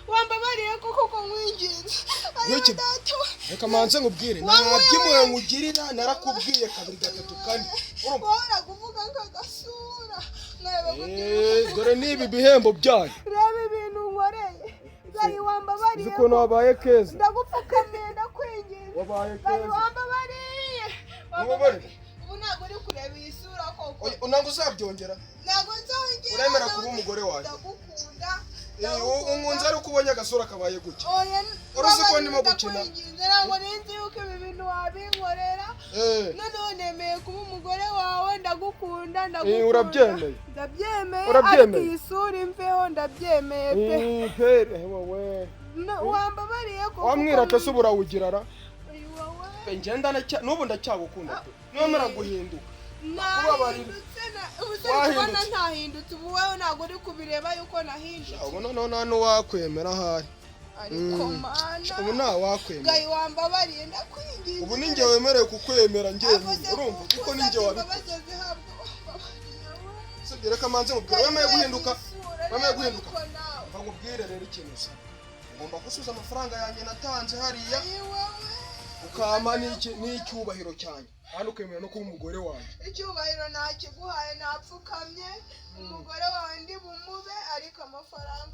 wambabariye kuko nkwinginze reka manze nkubwire nabyimuye nkugirira narakubwiye kabiri gatatu kane urumva kuvuga nk'agasura dore nibi bihembo byanyu reba ibintu nkoreye gari wambabariye ukuntu wabaye keza ndagupfukamiye ndakwinginze wabaye gari keza wambabariye ubu ntabwo uri kureba iyi sura koko ntabwo uzabyongera ntabwo nzongera uremera kuba umugore wanjye ndagukunda unkunze ari uko ubonye agasura kabaye gutya uruzi ko ndimo gukina ntabwo ninzi yuko ibi bintu wabinkorera noneho nemeye kuba umugore wawe ndagukunda urabyemeye ndabyemeye ariko iyi sura imveho ndabyemeye pe wowe wambabariye ko wamwirata se uburawugirara ngenda n'ubu ndacyagukunda pe nwemera guhinduka ubona ntahindutse ubu wowe ntabwo uri kubireba yuko nahindutse ubu noneho nta n'uwakwemera ahari ariko mana ubu nta wakwemera gayi wambabariye ndakwinginze ubu ni njye wemerewe kukwemera njyenyine urumva kuko ni njye wabikoze sibyo reka manze mubwira wemeye guhinduka nkubwire rero ikintu usaba ugomba gusubiza amafaranga yanjye natanze hariya ukama n'icyubahiro cyanjye kandi ukemera no kuba umugore wanjye icyubahiro nakiguhaye napfukamye umugore wawe ndi bumube ariko amafaranga